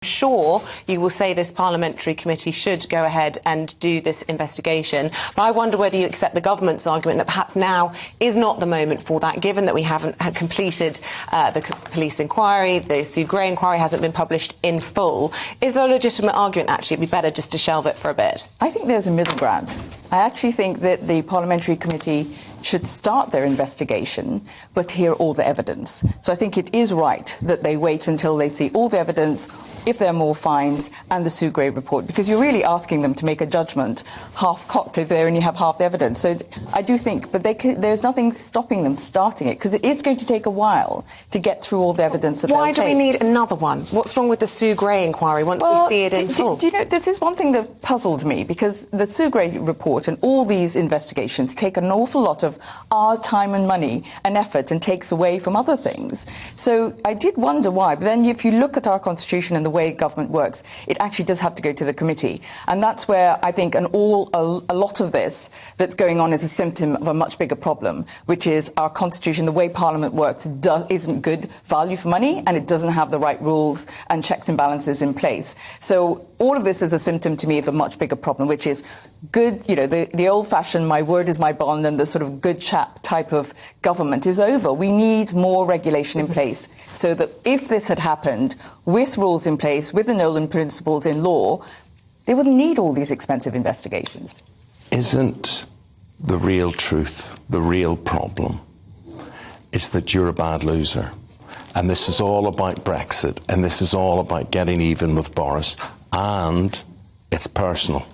Sure, you will say this parliamentary committee should go ahead and do this investigation, but I wonder whether you accept the government's argument that perhaps now is not the moment for that, given that we haven't completed the police inquiry, the Sue Gray inquiry hasn't been published in full. Is there a legitimate argument, actually, it'd be better just to shelve it for a bit? I think there's a middle ground. I actually think that the parliamentary committee should start their investigation, but hear all the evidence. So I think it is right that they wait until they see all the evidence, if there are more fines, and the Sue Gray report, because you're really asking them to make a judgment half-cocked if they only have half the evidence. So I do think, but there's nothing stopping them starting it, because it is going to take a while to get through all the evidence that they'll take. Why do we need another one? What's wrong with the Sue Gray inquiry once we see it in full? Do you know, this is one thing that puzzled me, because the Sue Gray report and all these investigations take an awful lot of our time and money and effort and takes away from other things. So I did wonder why, but then if you look at our constitution and the way government works, it actually does have to go to the committee. And that's where I think a lot of this that's going on is a symptom of a much bigger problem, which is our constitution, the way Parliament works, isn't good value for money, and it doesn't have the right rules and checks and balances in place. So all of this is a symptom to me of a much bigger problem, which is good, you know, the old-fashioned my word is my bond and the sort of good chap type of government is over. We need more regulation in place so that if this had happened with rules in place, with the Nolan principles in law, they wouldn't need all these expensive investigations. Isn't the real truth, the real problem, is that you're a bad loser? And this is all about Brexit, and this is all about getting even with Boris, and it's personal.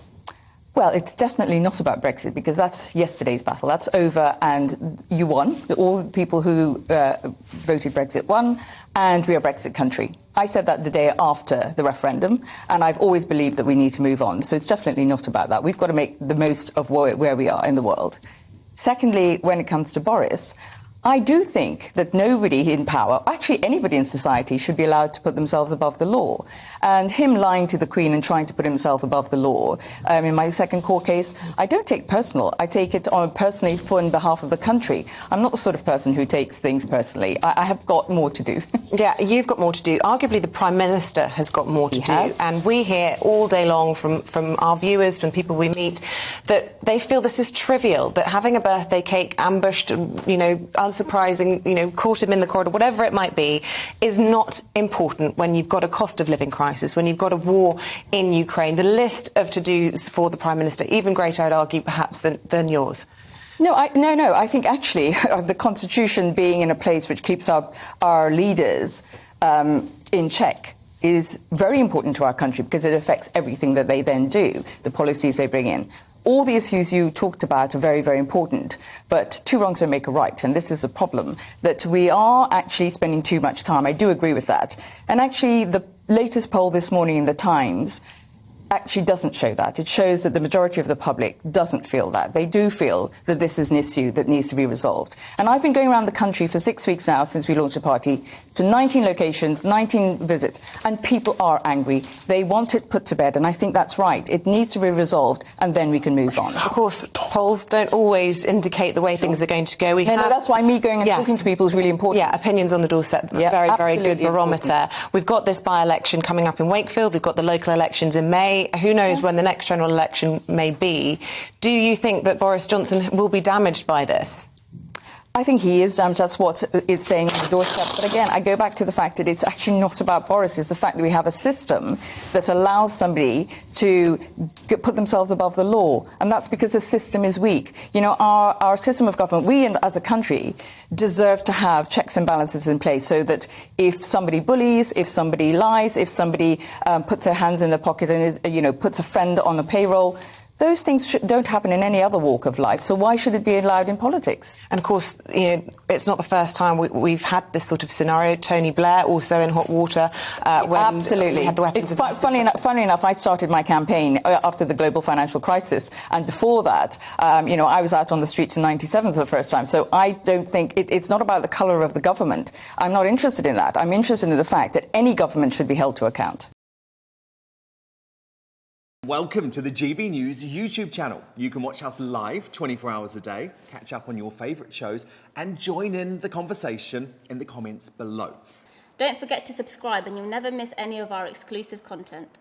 Well, it's definitely not about Brexit, because that's yesterday's battle. That's over, and you won. All the people who voted Brexit won, and we are a Brexit country. I said that the day after the referendum, and I've always believed that we need to move on. So it's definitely not about that. We've got to make the most of where we are in the world. Secondly, when it comes to Boris, I do think that nobody in power, actually anybody in society, should be allowed to put themselves above the law. And him lying to the Queen and trying to put himself above the law, in my second court case, I don't take personal. I take it on personally on behalf of the country. I'm not the sort of person who takes things personally. I have got more to do. Yeah, you've got more to do. Arguably, the Prime Minister has got more to do. And we hear all day long from our viewers, from people we meet, that they feel this is trivial, that having a birthday cake ambushed, you know, unsurprising, you know, caught him in the corridor, whatever it might be, is not important when you've got a cost of living crisis, when you've got a war in Ukraine. The list of to-dos for the Prime Minister, even greater, I'd argue, perhaps, than yours. No, I think actually the Constitution being in a place which keeps our leaders in check is very important to our country, because it affects everything that they then do, the policies they bring in. All the issues you talked about are very, very important, but two wrongs don't make a right, and this is the problem, that we are actually spending too much time. I do agree with that. And actually, the latest poll this morning in The Times actually doesn't show that. It shows that the majority of the public doesn't feel that. They do feel that this is an issue that needs to be resolved. And I've been going around the country for 6 weeks now since we launched the party to 19 locations, 19 visits, and people are angry. They want it put to bed, and I think that's right. It needs to be resolved, and then we can move on. Of course, polls don't always indicate the way things are going to go. No, that's why me going and talking to people is really important. Yeah, opinions on the doorstep, very, very good barometer. Important. We've got this by-election coming up in Wakefield. We've got the local elections in May. Who knows when the next general election may be? Do you think that Boris Johnson will be damaged by this? I think he is damaged. That's what it's saying on the doorstep. But again, I go back to the fact that it's actually not about Boris. It's the fact that we have a system that allows somebody to put themselves above the law. And that's because the system is weak. You know, our system of government, we as a country deserve to have checks and balances in place so that if somebody bullies, if somebody lies, if somebody puts their hands in their pocket and, you know, puts a friend on a payroll, those things don't happen in any other walk of life, so why should it be allowed in politics? And of course, you know, it's not the first time we've had this sort of scenario. Tony Blair also in hot water when absolutely we had the weapons of mass funny enough, I started my campaign after the global financial crisis, and before that, you know, I was out on the streets in '97 for the first time. So I don't think it's not about the colour of the government. I'm not interested in that. I'm interested in the fact that any government should be held to account. Welcome to the GB News YouTube channel. You can watch us live 24 hours a day, catch up on your favourite shows and join in the conversation in the comments below. Don't forget to subscribe and you'll never miss any of our exclusive content.